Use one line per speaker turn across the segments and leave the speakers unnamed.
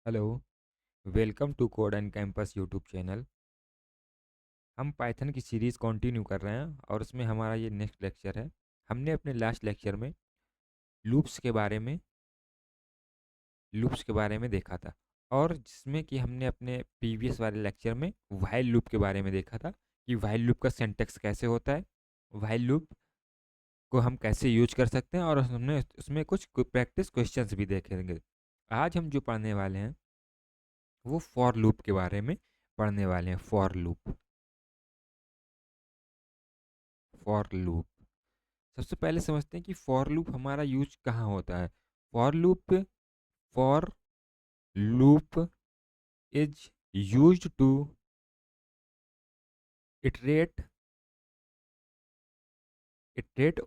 Hello, welcome to code and campus YouTube channel. हम Python की series continue कर रहे हैं और उसमें हमारा ये नेक्स्ट लेक्चर है। हमने अपने लास्ट लेक्चर में लूप्स के बारे में देखा था और जिसमें कि हमने अपने प्रीवियस वाले लेक्चर में व्हाइल लूप के बारे में देखा था कि व्हाइल लूप का सिंटैक्स कैसे होता है, व्हाइल लूप को हम कैसे यूज कर सकते हैं और हमने उसमें कुछ प्रैक्टिस क्वेश्चंस भी देखेंगे। आज हम जो पढ़ने वाले हैं वो फॉर लूप के बारे में पढ़ने वाले हैं। फॉर लूप सबसे पहले समझते हैं कि फॉर लूप हमारा यूज कहाँ होता है। For loop for loop is used to iterate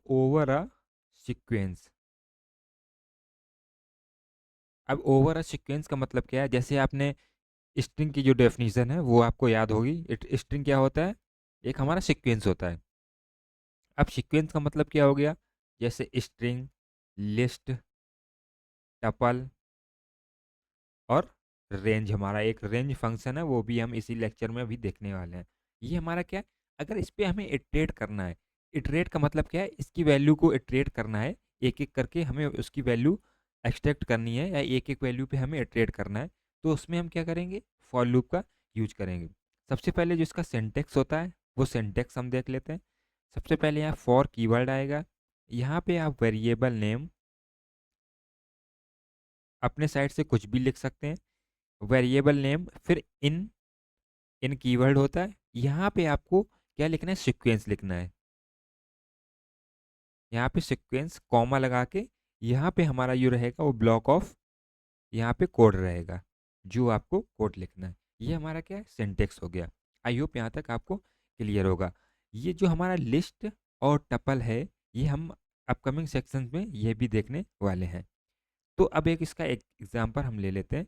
over a sequence. अब ओवर अ सीक्वेंस का मतलब क्या है? जैसे आपने स्ट्रिंग की जो डेफिनेशन है वो आपको याद होगी। स्ट्रिंग क्या होता है? एक हमारा सीक्वेंस होता है। अब सीक्वेंस का मतलब क्या हो गया? जैसे स्ट्रिंग, लिस्ट, टपल और रेंज। हमारा एक रेंज फंक्शन है, वो भी हम इसी लेक्चर में अभी देखने वाले हैं। ये हमारा क्या है? अगर इस पे हमें इटरेट करना है, इटरेट का मतलब क्या है? इसकी वैल्यू को इटरेट करना है, एक एक करके हमें उसकी वैल्यू एक्सट्रैक्ट करनी है या एक एक वैल्यू पे हमें इटरेट करना है। तो उसमें हम क्या करेंगे? फॉर लूप का यूज करेंगे। सबसे पहले जो इसका सिंटेक्स होता है वो सिंटेक्स हम देख लेते हैं। सबसे पहले यहाँ फॉर कीवर्ड आएगा। यहाँ पे आप वेरिएबल नेम अपने साइड से कुछ भी लिख सकते हैं। वेरिएबल नेम, फिर इन इन कीवर्ड होता है। यहाँ पे आपको क्या लिखना है? सीक्वेंस लिखना है। यहाँ पे सीक्वेंस कॉमा लगा के यहाँ पे हमारा जो रहेगा वो ब्लॉक ऑफ, यहाँ पे कोड रहेगा जो आपको कोड लिखना है। ये हमारा क्या है? सिंटेक्स हो गया। आई होप यहाँ तक आपको क्लियर होगा। ये जो हमारा लिस्ट और टपल है ये हम अपकमिंग सेक्शन में ये भी देखने वाले हैं। तो अब एक इसका एक एग्जांपल हम ले लेते हैं।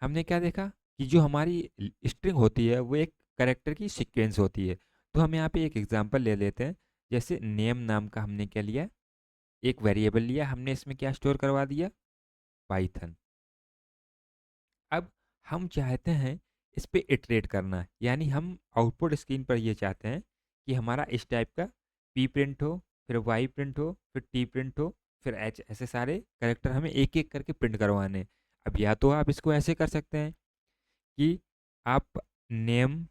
हमने क्या देखा कि जो हमारी स्ट्रिंग होती है वो एक कैरेक्टर की सीक्वेंस होती है। तो हम यहाँ पे एक एग्जांपल ले लेते हैं। जैसे नेम नाम का हमने क्या लिया? एक वेरिएबल लिया, हमने इसमें क्या स्टोर करवा दिया? पाइथन। अब हम चाहते हैं इस पे इटरेट करना, यानी हम आउटपुट स्क्रीन पर ये चाहते हैं कि हमारा इस टाइप का पी प्रिंट हो, फिर वाई प्रिंट हो, फिर टी प्रिंट हो, फिर एच, ऐसे सारे कैरेक्टर हमें एक एक करके प्रिंट करवाने हैं। अब या तो आप इसको ऐसे कर सकते हैं कि आप नेम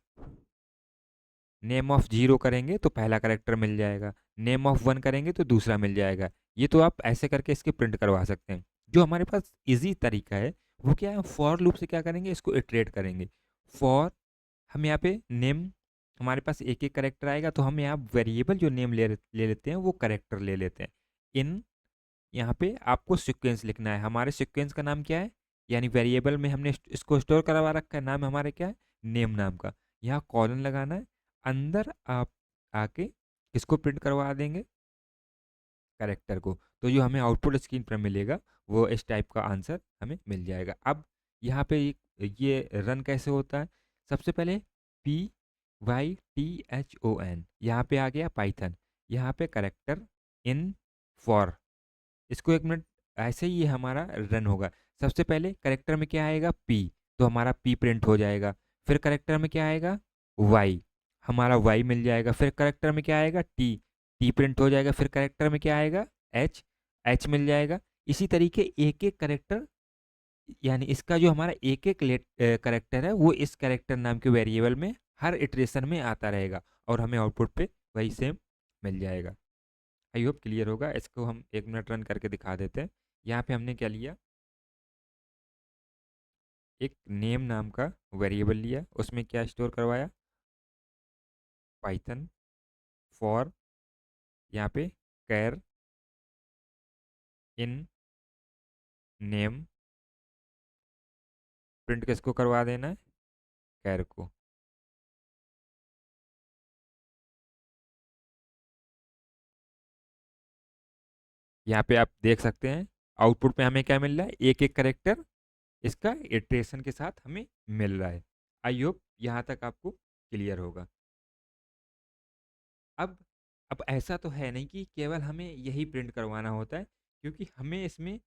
नेम ऑफ जीरो करेंगे तो पहला करेक्टर मिल जाएगा, नेम ऑफ वन करेंगे तो दूसरा मिल जाएगा। ये तो आप ऐसे करके इसके प्रिंट करवा सकते हैं। जो हमारे पास इजी तरीका है वो क्या है? फॉर लूप से क्या करेंगे? इसको इटरेट करेंगे। फॉर, हम यहाँ पे नेम, हमारे पास एक एक करेक्टर आएगा तो हम यहाँ वेरिएबल जो नेम ले लेते हैं वो करेक्टर ले लेते हैं। इन, यहाँ पे आपको सीक्वेंस लिखना है। हमारे सीक्वेंस का नाम क्या है? यानी वेरिएबल में हमने इसको स्टोर करवा रखा है, नाम हमारे क्या है? नेम नाम का। यहाँ कॉलन लगाना है। अंदर आप आके किसको प्रिंट करवा देंगे? करेक्टर को। तो जो हमें आउटपुट स्क्रीन पर मिलेगा वो इस टाइप का आंसर हमें मिल जाएगा। अब यहाँ पे ये रन कैसे होता है? सबसे पहले PYTHON, यहाँ पे आ गया पाइथन। यहाँ पे करेक्टर इन फॉर, इसको एक मिनट, ऐसे ही ये हमारा रन होगा। सबसे पहले करेक्टर में क्या आएगा? पी, तो हमारा पी प्रिंट हो जाएगा। फिर करेक्टर में क्या आएगा? वाई, हमारा वाई मिल जाएगा। फिर करेक्टर में क्या आएगा? टी, टी प्रिंट हो जाएगा। फिर करेक्टर में क्या आएगा? एच, एच मिल जाएगा। इसी तरीके एक एक करेक्टर, यानी इसका जो हमारा एक एक करेक्टर है वो इस करेक्टर नाम के वेरिएबल में हर इटरेशन में आता रहेगा और हमें आउटपुट पे वही सेम मिल जाएगा। आई होप क्लियर होगा। इसको हम एक मिनट रन करके दिखा देते हैं। यहाँ पे हमने क्या लिया? एक नेम नाम का वेरिएबल लिया, उसमें क्या स्टोर करवाया? पाइथन फॉर, यहाँ पे कैर इन नेम, प्रिंट किसको करवा देना है? कैर को। यहाँ पे आप देख सकते हैं आउटपुट पे हमें क्या मिल रहा है? एक एक करेक्टर इसका इटरेशन के साथ हमें मिल रहा है। आई होप यहाँ तक आपको क्लियर होगा। अब अब ऐसा तो है नहीं कि केवल हमें यही प्रिंट करवाना होता है, क्योंकि हमें इसमें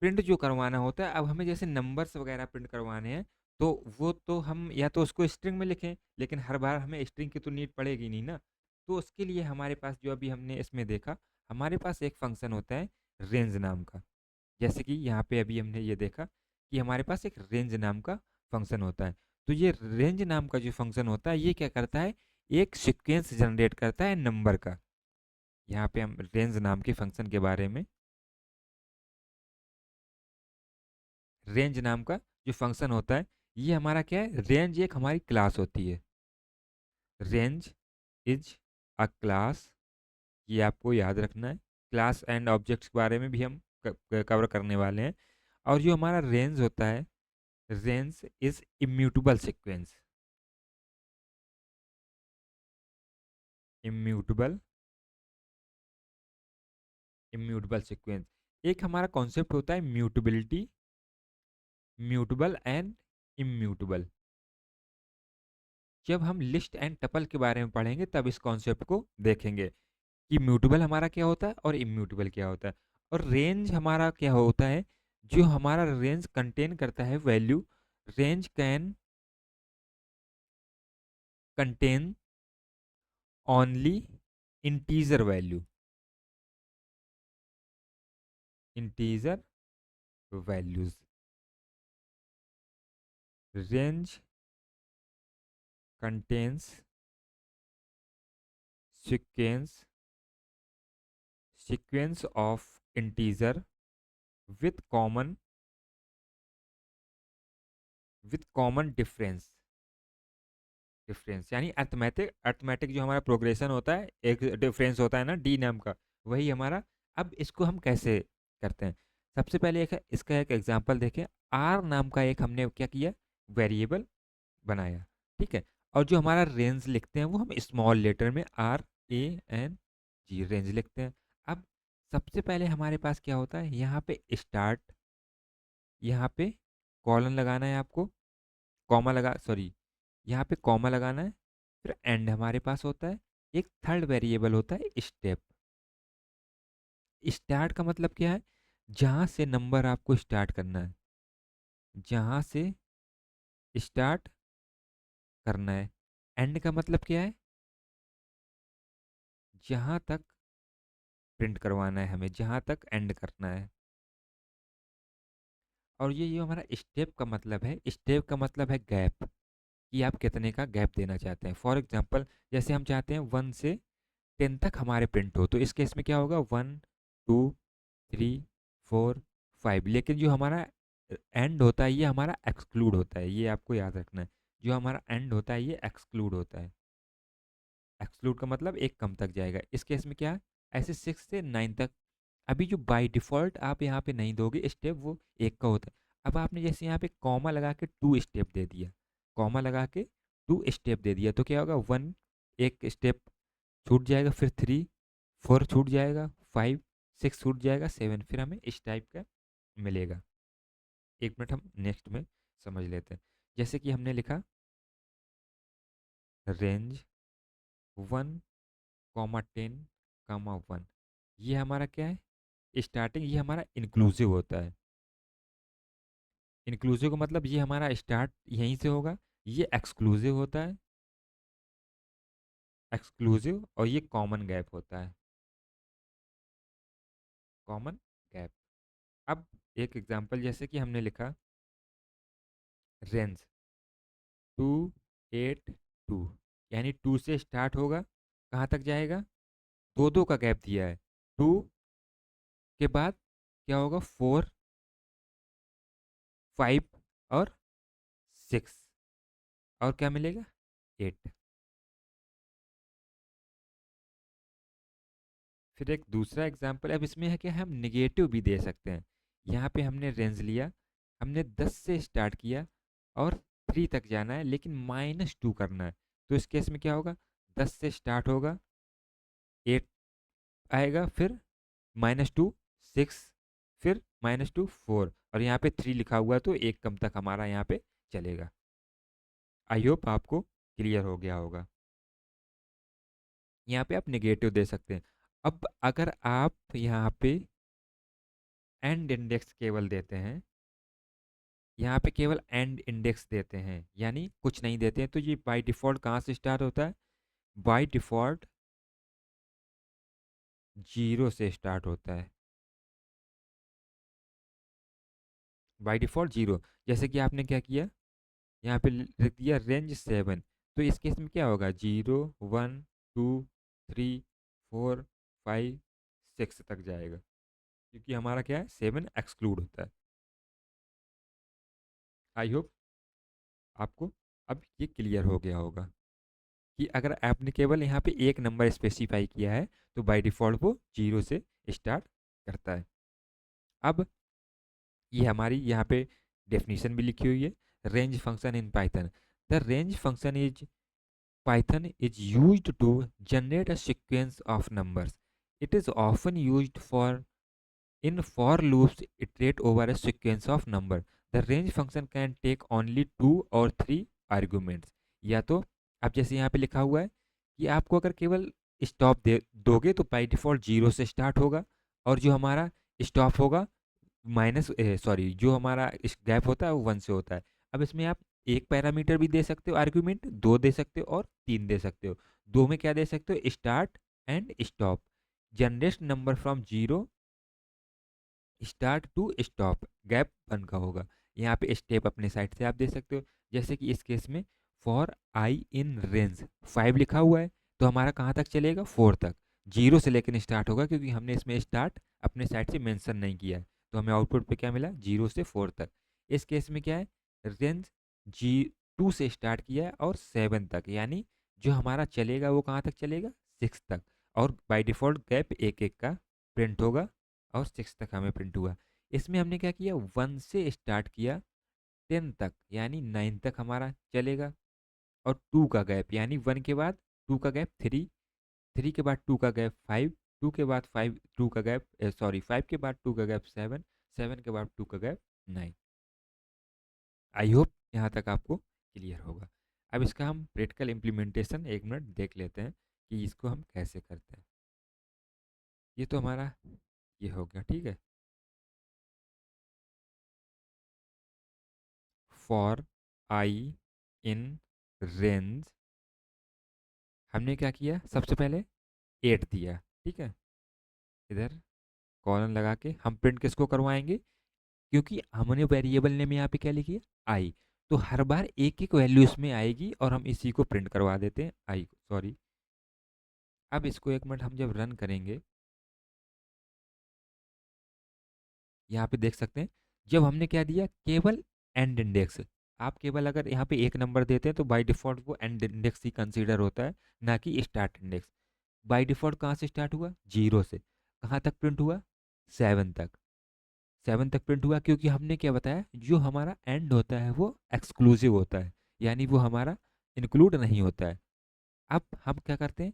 प्रिंट जो करवाना होता है, अब हमें जैसे नंबर्स वगैरह प्रिंट करवाने हैं, तो वो तो हम या तो उसको स्ट्रिंग में लिखें, लेकिन हर बार हमें स्ट्रिंग की तो नीड पड़ेगी नहीं ना। तो उसके लिए हमारे पास जो अभी हमने इसमें देखा, हमारे पास एक फंक्शन होता है रेंज नाम का। जैसे कि यहाँ पे अभी हमने ये देखा कि हमारे पास एक रेंज नाम का फंक्शन होता है। तो ये रेंज नाम का जो फंक्शन होता है, ये क्या करता है, एक सीक्वेंस जनरेट करता है नंबर का। यहाँ पे हम रेंज नाम के फंक्शन के बारे में, रेंज नाम का जो फंक्शन होता है, ये हमारा क्या है, रेंज एक हमारी क्लास होती है। रेंज इज अ क्लास, ये आपको याद रखना है। क्लास एंड ऑब्जेक्ट्स के बारे में भी हम कवर करने वाले हैं। और जो हमारा रेंज होता है, range is immutable sequence, immutable, immutable sequence. एक हमारा कॉन्सेप्ट होता है म्यूटेबिलिटी, म्यूटेबल एंड इम्यूटेबल। जब हम लिस्ट एंड टपल के बारे में पढ़ेंगे तब इस कॉन्सेप्ट को देखेंगे कि म्यूटेबल हमारा क्या होता है और इम्यूटेबल क्या होता है। और रेंज हमारा क्या होता है, जो हमारा रेंज कंटेन करता है value. Range can contain only integer value, integer values. Range contains sequence, sequence of integer with common, with common difference, difference यानी अर्थमेटिक, अर्थमेटिक जो हमारा प्रोग्रेशन होता है, एक डिफरेंस होता है ना डी नाम का, वही हमारा। अब इसको हम कैसे करते हैं, सबसे पहले एक इसका एक एग्जांपल देखें। आर नाम का एक हमने क्या किया, वेरिएबल बनाया, ठीक है। और जो हमारा रेंज लिखते हैं वो हम स्मॉल लेटर में RANG रेंज लिखते हैं। अब सबसे पहले हमारे पास क्या होता है, यहाँ पे स्टार्ट, यहाँ पे कॉलन लगाना है आपको, कॉमा लगा, सॉरी, यहाँ पे कॉमा लगाना है। फिर एंड हमारे पास होता है, एक थर्ड वेरिएबल होता है स्टेप। स्टार्ट का मतलब क्या है, जहाँ से नंबर आपको स्टार्ट करना है, जहाँ से स्टार्ट करना है। एंड का मतलब क्या है, जहाँ तक प्रिंट करवाना है हमें, जहाँ तक एंड करना है। और ये जो हमारा स्टेप का मतलब है, स्टेप का मतलब है गैप, कि आप कितने का गैप देना चाहते हैं। फॉर एग्जांपल, जैसे हम चाहते हैं 1 से 10 तक हमारे प्रिंट हो, तो इस केस में क्या होगा, 1 2 3 4 5। लेकिन जो हमारा एंड होता है ये हमारा एक्सक्लूड होता है, ये आपको याद रखना है। जो हमारा एंड होता है ये एक्सक्लूड होता है। एक्सक्लूड का मतलब एक कम तक जाएगा। इस केस में क्या है, ऐसे 6 से 9 तक। अभी जो बाय डिफ़ॉल्ट आप यहाँ पे नहीं दोगे स्टेप, वो एक का होता है। अब आपने जैसे यहाँ पे कॉमा लगा के 2 स्टेप दे दिया, कॉमा लगा के 2 स्टेप दे दिया, तो क्या होगा, 1 एक स्टेप छूट जाएगा, फिर 3 4 छूट जाएगा, 5 6 छूट जाएगा, 7, फिर हमें इस टाइप का मिलेगा। एक मिनट, हम नेक्स्ट में समझ लेते हैं। जैसे कि हमने लिखा रेंज 1 10 1, ये हमारा क्या है, स्टार्टिंग, ये हमारा इंक्लूसिव होता है। इंक्लूसिव का मतलब ये हमारा स्टार्ट यहीं से होगा। ये एक्सक्लूसिव होता है, एक्सक्लूसिव, और ये कॉमन गैप होता है, कॉमन गैप। अब एक एग्जांपल, जैसे कि हमने लिखा रेंज 2 8 2, यानी 2 से स्टार्ट होगा, कहाँ तक जाएगा, दो दो का गैप दिया है। 2 के बाद क्या होगा, 4 5 और 6, और क्या मिलेगा, 8। फिर एक दूसरा एग्जांपल, अब इसमें है कि हम निगेटिव भी दे सकते हैं। यहाँ पे हमने रेंज लिया, हमने 10 से स्टार्ट किया और 3 तक जाना है, लेकिन -2 करना है। तो इस केस में क्या होगा, 10 से स्टार्ट होगा, 8 आएगा, फिर -2 6, फिर -2 4, और यहाँ पे 3 लिखा हुआ है, तो एक कम तक हमारा यहाँ पे चलेगा। आई होप आपको क्लियर हो गया होगा। यहाँ पे आप नेगेटिव दे सकते हैं। अब अगर आप यहाँ पे एंड इंडेक्स केवल देते हैं, यहाँ पे केवल एंड इंडेक्स देते हैं, यानी कुछ नहीं देते हैं, तो ये बाय डिफ़ॉल्ट कहाँ से स्टार्ट होता है? बाय डिफ़ॉल्ट 0 से स्टार्ट होता है, बाय डिफ़ॉल्ट 0। जैसे कि आपने क्या किया, यहाँ पे लिख दिया रेंज 7, तो इस केस में क्या होगा? 0 1 2 3 4 5 6 तक जाएगा, क्योंकि हमारा क्या है, 7 एक्सक्लूड होता है। आई होप आपको अब ये क्लियर हो गया होगा कि अगर आपने केवल यहाँ पे एक नंबर स्पेसिफाई किया है तो बाय डिफ़ॉल्ट वो 0 से स्टार्ट करता है। अब ये हमारी यहाँ पे डेफिनेशन भी लिखी हुई है, range function in Python. The range function is Python is used to generate a sequence of numbers. It is often used for loops iterate over a sequence of number. The range function can take only 2 or 3 arguments. या तो अब जैसे यहाँ पे लिखा हुआ है कि आपको अगर केवल स्टॉप दे दोगे तो बाई डिफ़ॉल्ट 0 से स्टार्ट होगा, और जो हमारा स्टॉप होगा माइनस सॉरी जो हमारा गैप होता है वो 1 से होता है। अब इसमें आप एक पैरामीटर भी दे सकते हो आर्ग्यूमेंट, 2 दे सकते हो और 3 दे सकते हो। 2 में क्या दे सकते हो? Start and stop. Generate number from 0 start to stop, gap 1 का होगा। यहाँ पे स्टेप अपने साइड से आप दे सकते हो, जैसे कि इस केस में फॉर आई इन रेंज 5 लिखा हुआ है, तो हमारा कहाँ तक चलेगा? 4 तक। 0 से लेकिन स्टार्ट होगा, क्योंकि हमने इसमें स्टार्ट अपने साइड से मेंशन नहीं किया है, तो हमें आउटपुट पे क्या मिला? 0 से 4 तक। इस केस में क्या है? रेंज जी 2 से स्टार्ट किया है और 7 तक, यानी जो हमारा चलेगा वो कहाँ तक चलेगा? 6 तक। और बाय डिफ़ॉल्ट गैप एक एक का प्रिंट होगा, और 6 तक हमें प्रिंट हुआ। इसमें हमने क्या किया? 1 से स्टार्ट किया 10 तक, यानी 9 तक हमारा चलेगा, और 2 का गैप, यानी 1 के बाद 2 का गैप 3, 3 के बाद 2 का गैप 5, 2 के बाद 5 2 का गैप सॉरी 5 के बाद 2 का गैप 7, 7 के बाद 2 का गैप 9। आई होप यहाँ तक आपको क्लियर होगा। अब इसका हम प्रैक्टिकल इम्प्लीमेंटेशन 1 मिनट देख लेते हैं कि इसको हम कैसे करते हैं। ये तो हमारा ये हो गया, ठीक है। फॉर आई इन रेंज हमने क्या किया? सबसे पहले 8 दिया, ठीक है। इधर कॉलन लगा के हम प्रिंट किसको करवाएंगे? क्योंकि हमने वेरिएबल नेम यहाँ पे क्या लिखी है? आई, तो हर बार एक एक वैल्यू इसमें आएगी और हम इसी को प्रिंट करवा देते हैं, आई को, सॉरी। अब इसको 1 मिनट हम जब रन करेंगे, यहाँ पे देख सकते हैं जब हमने क्या दिया? केवल एंड इंडेक्स। आप केवल अगर यहाँ पे एक नंबर देते हैं तो बाय डिफ़ॉल्ट वो एंड इंडेक्स ही कंसीडर होता है, ना कि स्टार्ट इंडेक्स। बाय डिफ़ॉल्ट कहाँ से स्टार्ट हुआ? 0 से। कहाँ तक प्रिंट हुआ? 7 तक। 7 तक प्रिंट हुआ, क्योंकि हमने क्या बताया? जो हमारा एंड होता है वो एक्सक्लूसिव होता है, यानी वो हमारा इंक्लूड नहीं होता है। अब हम क्या करते हैं?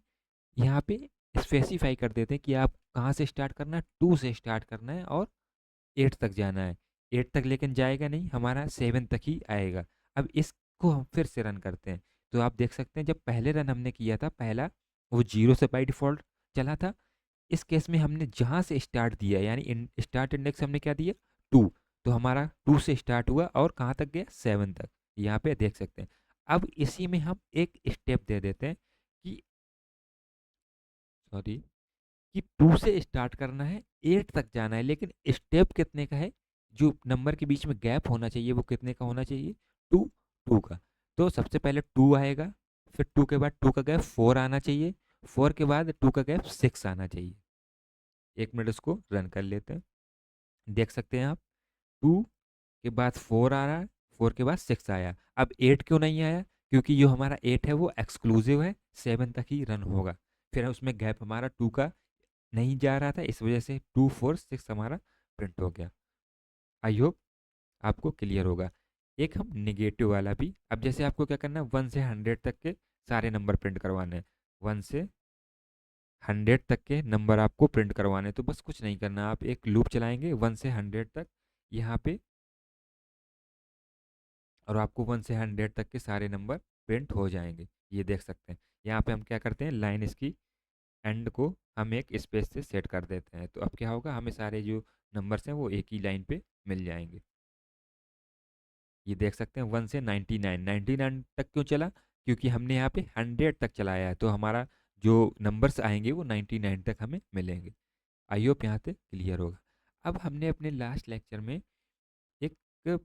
यहाँ पे स्पेसिफाई कर देते हैं कि आप कहाँ से स्टार्ट करना है, 2 से स्टार्ट करना है और 8 तक जाना है। 8 तक लेकिन जाएगा नहीं, हमारा 7 तक ही आएगा। अब इसको हम फिर से रन करते हैं, तो आप देख सकते हैं जब पहले रन हमने किया था पहला, वो 0 से बाय डिफ़ॉल्ट चला था। इस केस में हमने जहाँ से स्टार्ट दिया, यानी स्टार्ट इंडेक्स हमने क्या दिया? 2, तो हमारा 2 से स्टार्ट हुआ और कहाँ तक गया? 7 तक। यहाँ पे देख सकते हैं। अब इसी में हम एक स्टेप दे देते हैं कि सॉरी कि 2 से स्टार्ट करना है, 8 तक जाना है, लेकिन स्टेप कितने का है? जो नंबर के बीच में गैप होना चाहिए वो कितने का होना चाहिए? 2, 2 का। तो सबसे पहले 2 आएगा, फिर 2 के बाद 2 का गैप 4 आना चाहिए, 4 के बाद 2 का गैप 6 आना चाहिए। 1 मिनट इसको रन कर लेते हैं। देख सकते हैं आप, 2 के बाद 4 आ रहा है, 4 के बाद 6 आया। अब 8 क्यों नहीं आया? क्योंकि जो हमारा 8 है वो एक्सक्लूसिव है, 7 तक ही रन होगा। फिर उसमें गैप हमारा 2 का नहीं जा रहा था, इस वजह से 2 4 6 हमारा प्रिंट हो गया। आई होप आपको क्लियर होगा। एक हम निगेटिव वाला भी, अब जैसे आपको क्या करना है? 1 से 100 तक के सारे नंबर प्रिंट करवाने हैं। 1 से 100 तक के नंबर आपको प्रिंट करवाने हैं, तो बस कुछ नहीं करना, आप एक लूप चलाएंगे 1 से 100 तक यहाँ पे, और आपको 1 से 100 तक के सारे नंबर प्रिंट हो जाएंगे। ये देख सकते हैं। यहाँ पे हम क्या करते हैं? लाइन इसकी एंड को हम एक स्पेस से सेट कर देते हैं, तो अब क्या होगा, हमें सारे जो नंबर्स हैं वो एक ही लाइन पे मिल जाएंगे। ये देख सकते हैं 1 से 99, 99 तक क्यों चला, क्योंकि हमने यहाँ पे 100 तक चलाया है, तो हमारा जो नंबर्स आएंगे वो 99 तक हमें मिलेंगे। आई होप यहाँ से क्लियर होगा। अब हमने अपने लास्ट लेक्चर में एक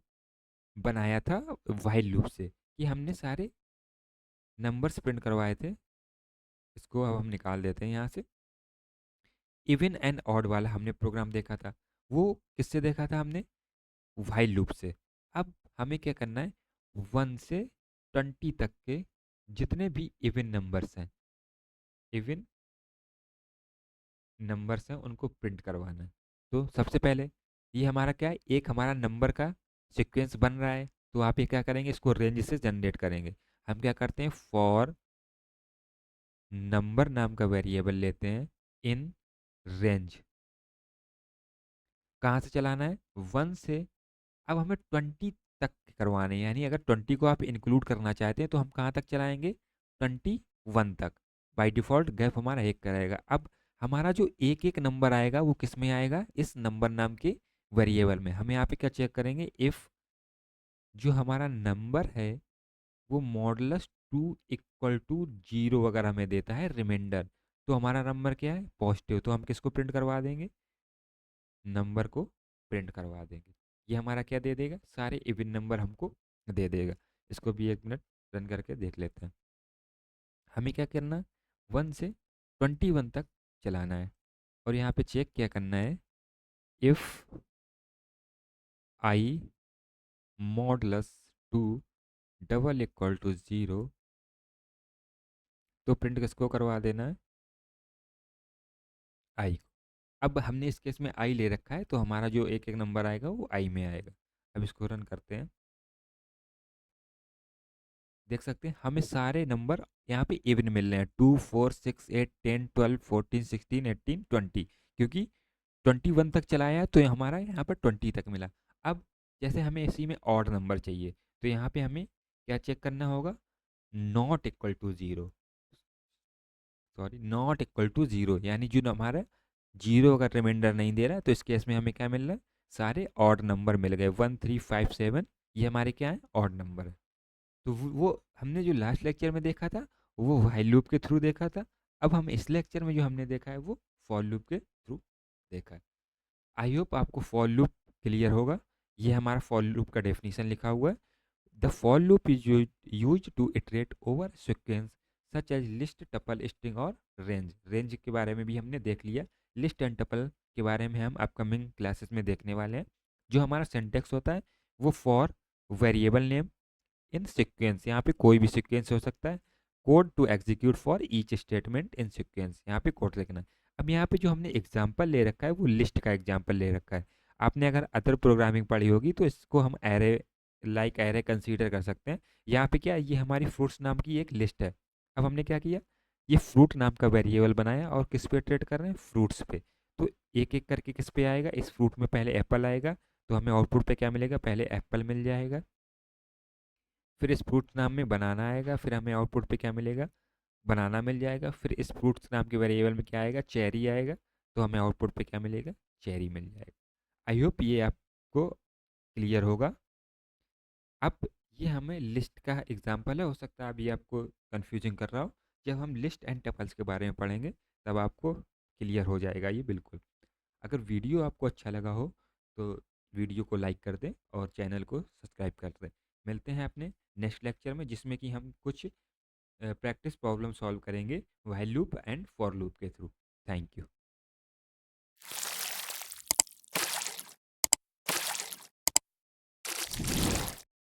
बनाया था व्हाइल लूप से, कि हमने सारे नंबर्स प्रिंट करवाए थे। इसको अब हम निकाल देते हैं यहाँ से। इवन एंड ऑड वाला हमने प्रोग्राम देखा था, वो किससे देखा था हमने, व्हाइल लूप से। अब हमें क्या करना है, 1 से 20 तक के जितने भी इवन नंबर्स हैं, इवन नंबर्स हैं उनको प्रिंट करवाना है। तो सबसे पहले ये हमारा क्या है, एक हमारा नंबर का सीक्वेंस बन रहा है, तो आप ये क्या करेंगे, इसको रेंज से जनरेट करेंगे। हम क्या करते हैं, फॉर नंबर नाम का वेरिएबल लेते हैं इन रेंज। कहाँ से चलाना है, 1 से। अब हमें 20 तक करवाने हैं, यानी अगर 20 को आप इंक्लूड करना चाहते हैं तो हम कहाँ तक चलाएंगे, 21 तक। बाय डिफ़ॉल्ट गैप हमारा एक का रहेगा। अब हमारा जो एक एक नंबर आएगा वो किस में आएगा, इस नंबर नाम के वेरिएबल में। हम यहाँ पे क्या चेक करेंगे, इफ़ जो हमारा नंबर है वो मॉडुलस 2 इक्वल टू 0 अगर हमें देता है रिमाइंडर, तो हमारा नंबर क्या है, पॉजिटिव। तो हम किसको प्रिंट करवा देंगे, नंबर को प्रिंट करवा देंगे। ये हमारा क्या दे देगा, सारे इवन नंबर हमको दे देगा। इसको भी एक मिनट रन करके देख लेते हैं। हमें क्या करना है, 1 से 21 तक चलाना है, और यहाँ पे चेक क्या करना है, if i modulus 2 double equal to 0, तो प्रिंट किसको करवा देना है, आई को। अब हमने इस केस में आई ले रखा है, तो हमारा जो एक एक नंबर आएगा वो आई में आएगा। अब इसको रन करते हैं, देख सकते हैं हमें सारे नंबर यहाँ पे इवन मिल रहे हैं, 2 4 6 8 10 12 14 16 18 20, क्योंकि 21 तक चलाया है तो हमारा यहाँ पर 20 तक मिला। अब जैसे हमें इसी में ऑड नंबर चाहिए, तो यहाँ पे हमें क्या चेक करना होगा, not equal to zero, sorry not equal to zero, यानी जो हमारा जीरो अगर रिमाइंडर नहीं दे रहा है, तो इस केस में हमें क्या मिल रहा है, सारे ऑड नंबर मिल गए। 1 3 5 7 ये हमारे क्या है, ऑड नंबर है। तो वो हमने जो लास्ट लेक्चर में देखा था वो व्हाइल लूप के थ्रू देखा था। अब हम इस लेक्चर में जो हमने देखा है वो फॉर लूप के थ्रू देखा है। आई होप आपको फॉर लूप क्लियर होगा। ये हमारा फॉर लूप का डेफिनेशन लिखा हुआ है। The for loop is use to iterate over sequence such as list, tuple, string और रेंज। रेंज के बारे में भी हमने देख लिया। लिस्ट एंड टपल के बारे में हम अपकमिंग क्लासेस में देखने वाले हैं। जो हमारा सिंटेक्स होता है वो for variable name in sequence, यहाँ पे कोई भी सीक्वेंस हो सकता है। Code to execute for each statement in sequence, यहाँ पे कोड लिखना है। अब यहाँ पे जो हमने एग्जांपल ले रखा है वो लिस्ट का एग्जांपल ले रखा है। आपने अगर अदर प्रोग्रामिंग पढ़ी होगी तो इसको हम एरे, लाइक एरे कंसीडर कर सकते हैं। यहाँ पे क्या है, ये हमारी फ्रूट्स नाम की एक लिस्ट है। अब हमने क्या किया, ये फ्रूट नाम का वेरिएबल बनाया और किस पे इटरेट कर रहे हैं, फ्रूट्स पे। तो एक एक करके किस पे आएगा, इस फ्रूट में पहले एप्पल आएगा, तो हमें आउटपुट पे क्या मिलेगा, पहले एप्पल मिल जाएगा। फिर इस फ्रूट नाम में बनाना आएगा, फिर हमें आउटपुट पे क्या मिलेगा, बनाना मिल जाएगा। फिर इस फ्रूट्स नाम के वेरिएबल में क्या आएगा, चेरी आएगा, तो हमें आउटपुट पे क्या मिलेगा, चेरी मिल जाएगा। आई होप ये आपको क्लियर होगा। अब ये हमें लिस्ट का एग्जांपल है, हो सकता है अभी आपको कंफ्यूजिंग कर रहा हो। जब हम लिस्ट एंड टपल्स के बारे में पढ़ेंगे तब आपको क्लियर हो जाएगा ये बिल्कुल। अगर वीडियो आपको अच्छा लगा हो तो वीडियो को लाइक कर दें और चैनल को सब्सक्राइब कर दें। मिलते हैं अपने नेक्स्ट लेक्चर में, जिसमें कि हम कुछ प्रैक्टिस प्रॉब्लम सॉल्व करेंगे while loop and for loop के थ्रू। Thank you.